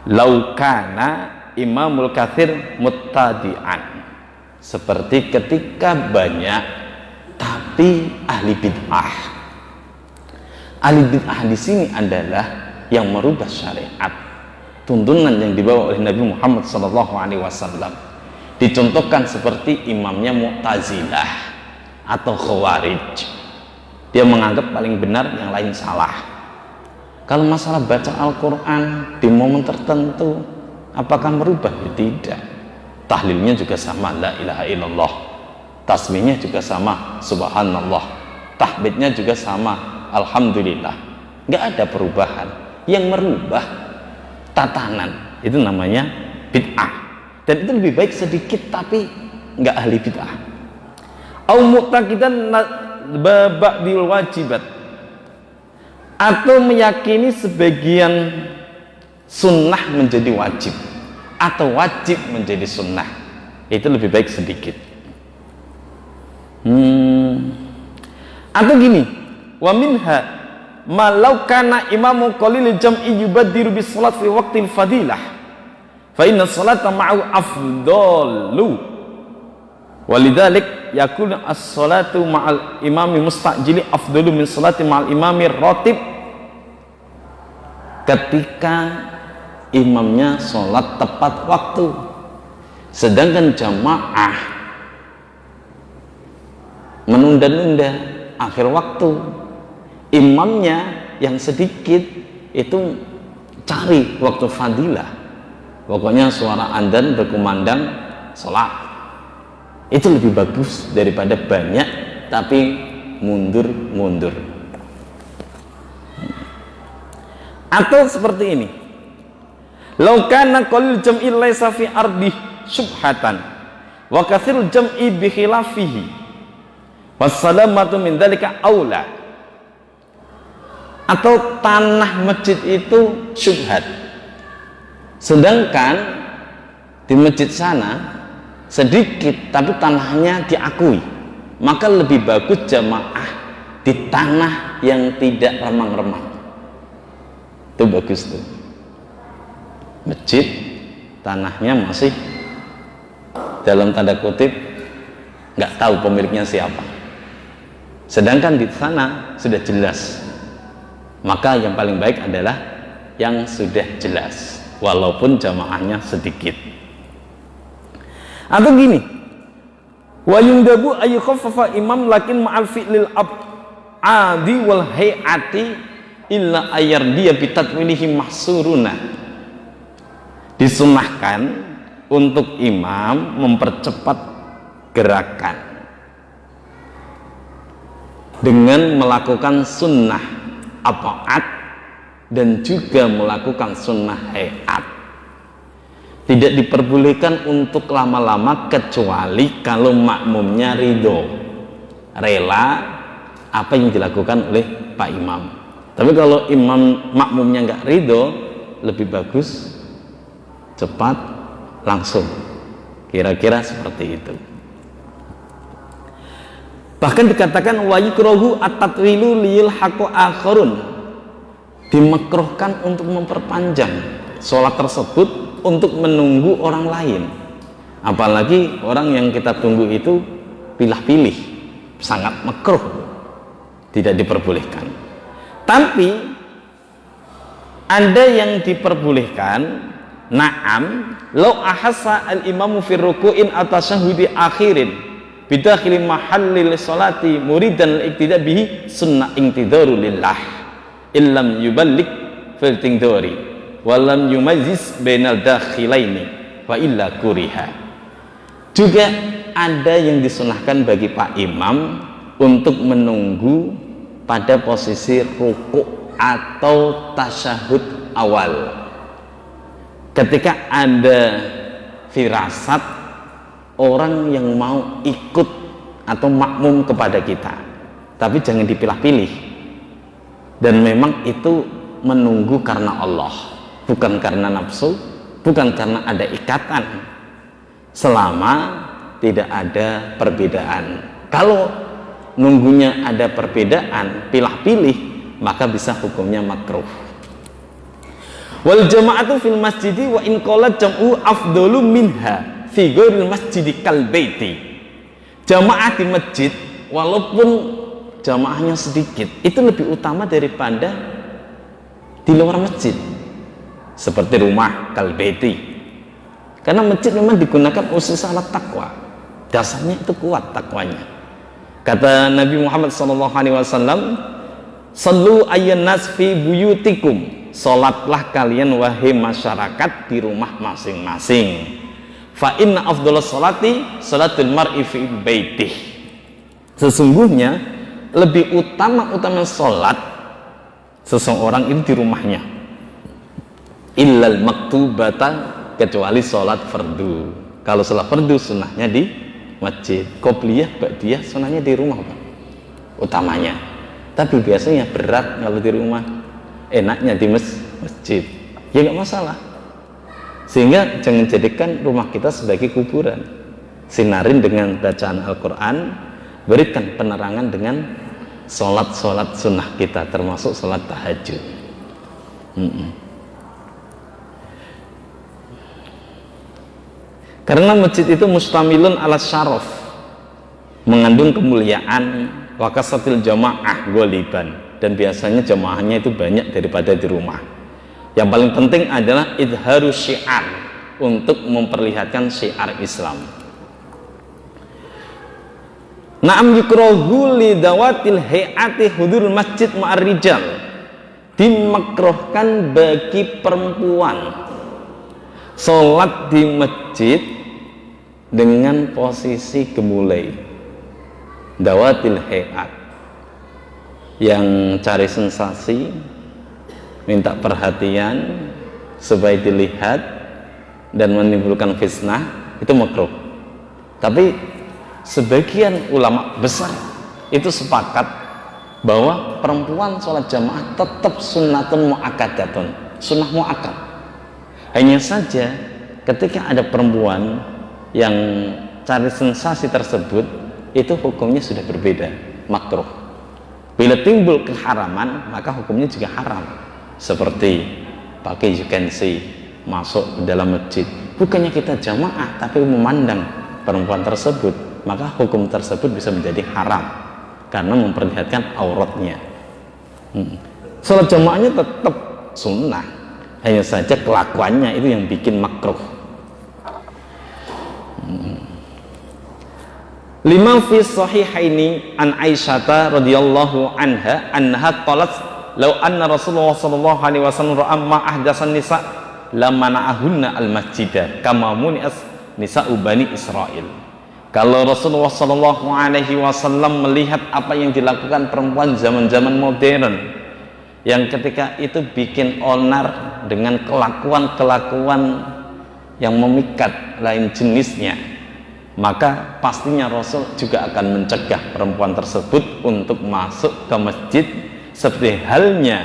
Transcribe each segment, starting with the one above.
laukana Imamul Katsir muttadi'an, seperti ketika banyak tapi ahli bid'ah. Ahli bid'ah di sini adalah yang merubah syariat, tuntunan yang dibawa oleh Nabi Muhammad SAW. Dicontohkan seperti imamnya Mu'tazilah atau Khawarij. Dia menganggap paling benar, yang lain salah. Kalau masalah baca Al-Quran di momen tertentu, apakah merubah? Ya, tidak. Tahlilnya juga sama, la ilaha illallah. Tasbihnya juga sama, subhanallah. Tahmidnya juga sama, alhamdulillah. Nggak ada perubahan. Yang merubah tatanan, itu namanya bid'ah. Dan itu lebih baik sedikit tapi nggak ahli bid'ah. Au mu'taqidan ba'dil wajibat, atau meyakini sebagian sunnah menjadi wajib atau wajib menjadi sunnah, itu lebih baik sedikit. Atau gini, wa minha malau kana imamu qalil jam'i yubaddiru bis salat fi waqtil fadilah fa inna salata ma'u afdalu walidzalik yakunu as-salatu ma'al imami mustajili afdalu min salati ma'al imami ratib. Ketika imamnya sholat tepat waktu, sedangkan jamaah menunda-nunda akhir waktu, imamnya yang sedikit itu cari waktu fadilah, pokoknya suara adzan berkumandang sholat, itu lebih bagus daripada banyak tapi mundur-mundur. Atau seperti ini, law kana qalil jam'i laysa fi ardi subhatan wa katsirul jam'i bi khilafihi wassalamatu min dzalika aula. Atau tanah masjid itu syubhat, sedangkan di masjid sana sedikit tapi tanahnya diakui, maka lebih bagus jamaah di tanah yang tidak remang-remang. Itu bagus tuh. Masjid tanahnya masih dalam tanda kutip nggak tahu pemiliknya siapa, sedangkan di sana sudah jelas, maka yang paling baik adalah yang sudah jelas walaupun jamaahnya sedikit. Atau gini, wa yundabu ayyukhaffafa imam lakin ma'al fi'lil ab'adi wal hay'ati illa ayardiya bitatwilihi mahsuruna. Disunnahkan untuk imam mempercepat gerakan dengan melakukan sunnah apa'at dan juga melakukan sunnah hay'at. Tidak diperbolehkan untuk lama-lama kecuali kalau makmumnya ridho, rela apa yang dilakukan oleh Pak Imam. Tapi kalau imam makmumnya nggak ridho, lebih bagus cepat langsung. Kira-kira seperti itu. Bahkan dikatakan wa yukrahu at-tatwilu lil haqu akharun, dimakruhkan untuk memperpanjang sholat tersebut untuk menunggu orang lain, apalagi orang yang kita tunggu itu pilih-pilih, sangat makruh, tidak diperbolehkan. Tapi ada yang diperbolehkan, na'am, law ahassa al-imamu fi ruku'in atasyahudi akhirin bidakhili mahallil sholati muridan al-iqtida bihi sunnah intidaru lillah illam yuballik fil tingdori walam yumaziz bainal dakhilaini wa illa kuriha. Juga ada yang disunahkan bagi Pak Imam untuk menunggu pada posisi rukuk atau tasyahud awal. Ketika ada firasat orang yang mau ikut atau makmum kepada kita, tapi jangan dipilah-pilih, dan memang itu menunggu karena Allah, bukan karena nafsu, bukan karena ada ikatan, selama tidak ada perbedaan. Kalau nunggunya ada perbedaan, pilih-pilih, maka bisa hukumnya makruh. Wal jama'atu fil masjidi wa in qala jam'u afdalu minha fi ghairil masjidi kal baiti. Jamaah di masjid walaupun jamaahnya sedikit itu lebih utama daripada di luar masjid seperti rumah kal baiti. Karena masjid memang digunakan khusus alat takwa, dasarnya itu kuat takwanya. Kata Nabi Muhammad SAW, sallu ayyan nas fi buyutikum, salatlah kalian wahai masyarakat di rumah masing-masing. Fa inna afdhalus salati salatul mar'i fi baitih. Sesungguhnya lebih utama salat seseorang itu di rumahnya. Illal maktubata, kecuali salat fardu. Kalau salat fardu sunnahnya di masjid, qobliyah, ba'diyah sunnahnya di rumah Pak, utamanya. Tapi biasanya berat kalau di rumah, enaknya di masjid. Ya nggak masalah. Sehingga jangan jadikan rumah kita sebagai kuburan. Sinarin dengan bacaan Al-Quran, berikan penerangan dengan sholat-sholat sunnah kita, termasuk sholat tahajud. Karena masjid itu mustamilun ala syaraf, mengandung kemuliaan, wakasatil jamaah goliban, dan biasanya jamaahnya itu banyak daripada di rumah. Yang paling penting adalah idharus syiar, untuk memperlihatkan syiar Islam. Na'am yukrahu li dawatil hayati hudurul masjid ma'ar rijal, dimakruhkan bagi perempuan sholat di masjid dengan posisi gemulai. Dawatil hayat, yang cari sensasi, minta perhatian supaya dilihat dan menimbulkan fitnah, itu makruh. Tapi sebagian ulama besar itu sepakat bahwa perempuan sholat jamaah tetap sunnatun mu'akkadatun, sunnah mu'akkad. Hanya saja ketika ada perempuan yang cari sensasi tersebut, itu hukumnya sudah berbeda, makruh. Bila timbul keharaman, maka hukumnya juga haram. Seperti pakai jukensi masuk ke dalam masjid, bukannya kita jamaah tapi memandang perempuan tersebut, maka hukum tersebut bisa menjadi haram karena memperlihatkan auratnya. Sholat jamaahnya tetap sunnah, hanya saja kelakuannya itu yang bikin makruh. Lima fi sahihaini an Aisyata radhiyallahu anha annaha qalat law anna Rasulullah sallallahu alaihi wasallam ra'a ma ahdatsan nisa lamana'ahunna al-masjidah kama muni'as nisa'u bani Israil. Kalau Rasulullah sallallahu alaihi wasallam melihat apa yang dilakukan perempuan zaman-zaman modern, yang ketika itu bikin onar dengan kelakuan-kelakuan yang memikat lain jenisnya, maka pastinya Rasul juga akan mencegah perempuan tersebut untuk masuk ke masjid, seperti halnya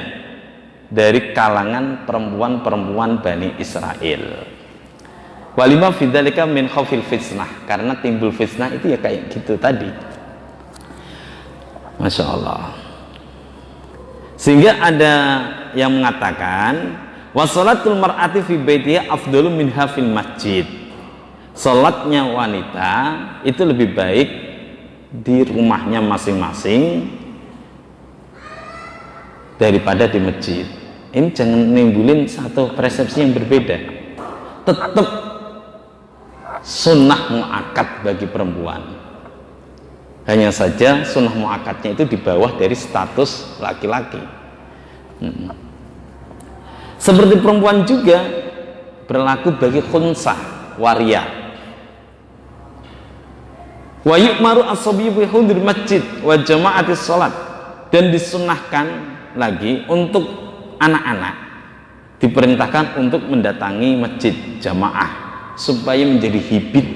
dari kalangan perempuan-perempuan Bani Israel. Walima fidzalika min khaufil fitnah, karena timbul fitnah itu ya kayak gitu tadi. Masya Allah. Sehingga ada yang mengatakan wasolatul mar'ati fi baitiha afdalu minha fil masjid. Salatnya wanita itu lebih baik di rumahnya masing-masing daripada di masjid. Ini jangan nimbulin satu persepsi yang berbeda. Tetap sunnah mu'akkad bagi perempuan. Hanya saja sunnah mu'akkadnya itu di bawah dari status laki-laki. Seperti perempuan juga berlaku bagi khunsah, waria. Wa yu'maru as-sabiyyu bi hudur masjid wa jama'atis salat, dan disunnahkan lagi untuk anak-anak diperintahkan untuk mendatangi masjid jamaah supaya menjadi habit,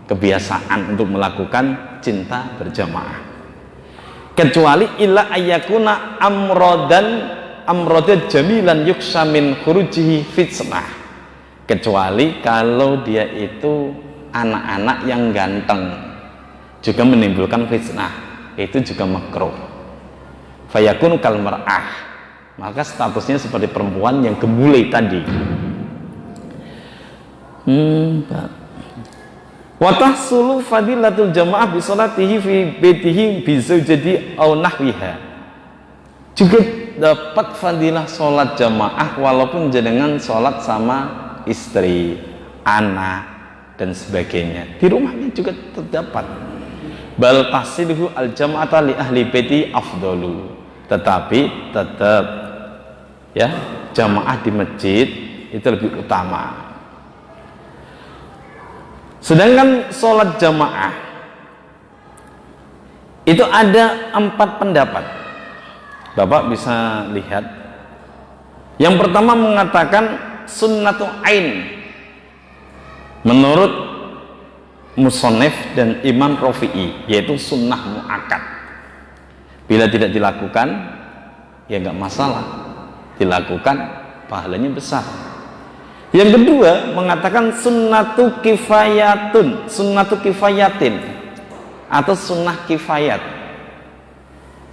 kebiasaan untuk melakukan cinta berjamaah. Kecuali illa ayyakuna amrodan jamilan yuksha min khurujihi fitnah, kecuali kalau dia itu anak-anak yang ganteng juga menimbulkan fitnah, itu juga makruh. Fayakun kal mar'ah, maka statusnya seperti perempuan yang gemulai tadi. Wa tahsulu fadilatul jamaah bi salatihi fi baitihi bi zaujati aw nahwiha. Juga dapat fadilah sholat jamaah walaupun jenengan sholat sama istri, anak dan sebagainya. Di rumahnya juga terdapat. Bal tahsiluhu al jama'ata li ahli baiti afdalu. Tetapi tetap ya, jamaah di masjid itu lebih utama. Sedangkan sholat jamaah itu ada 4 pendapat. Bapak bisa lihat. Yang pertama mengatakan sunnatu ain menurut Musonef dan Imam Rafi'i, yaitu sunnah mu'akkad. Bila tidak dilakukan ya nggak masalah, dilakukan pahalanya besar. Yang kedua mengatakan sunnatu kifayatun, sunnatu kifayatin atau sunnah kifayat.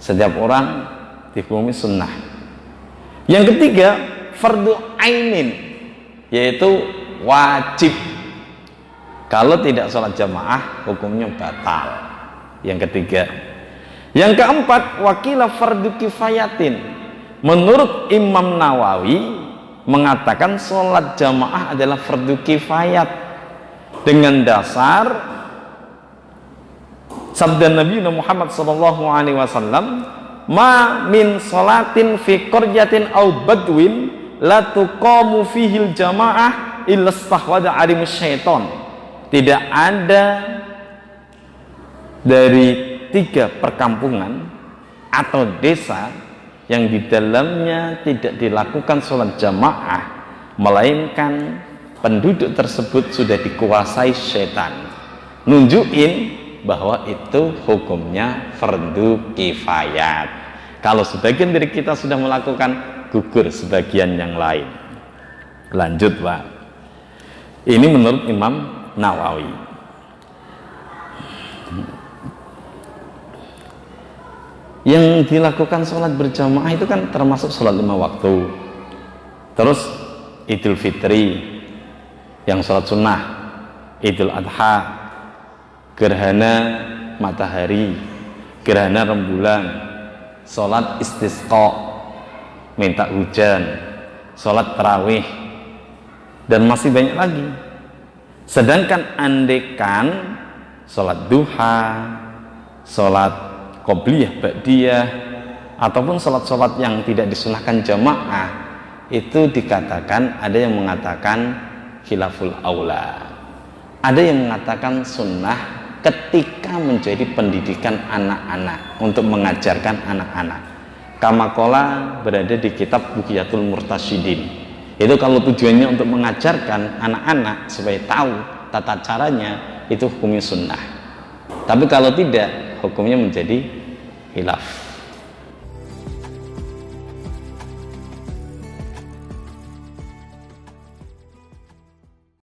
Setiap orang dihukumi sunnah. Yang ketiga fardu ainin, yaitu wajib. Kalau tidak sholat jamaah hukumnya batal. Yang ketiga. Yang keempat wakilah fardu kifayatin. Menurut Imam Nawawi mengatakan sholat jamaah adalah fardu kifayat dengan dasar sabda Nabi Muhammad SAW, ma min sholatin fi qaryatin aw badwin la tuqamu fihil jamaah illa stahwada arimus syaiton. Tidak ada dari 3 perkampungan atau desa yang di dalamnya tidak dilakukan sholat jamaah, melainkan penduduk tersebut sudah dikuasai setan. Nunjukin bahwa itu hukumnya fardu kifayat. Kalau sebagian dari kita sudah melakukan, gugur sebagian yang lain. Lanjut Pak. Ini menurut Imam Nawawi. Yang dilakukan sholat berjamaah itu kan termasuk sholat 5 waktu. Terus Idul Fitri yang sholat sunnah, Idul Adha, gerhana matahari, gerhana rembulan, sholat istisqa, minta hujan, sholat tarawih, dan masih banyak lagi. Sedangkan andekan sholat duha, sholat qobliyah, ba'diyah, ataupun sholat-sholat yang tidak disunahkan jamaah, itu dikatakan, ada yang mengatakan khilaful aula, ada yang mengatakan sunnah ketika menjadi pendidikan anak-anak, untuk mengajarkan anak-anak. Kamakola berada di kitab Buqiyatul Murtasyidin. Itu kalau tujuannya untuk mengajarkan anak-anak supaya tahu tata caranya, itu hukumnya sunnah. Tapi kalau tidak, hukumnya menjadi khilaf.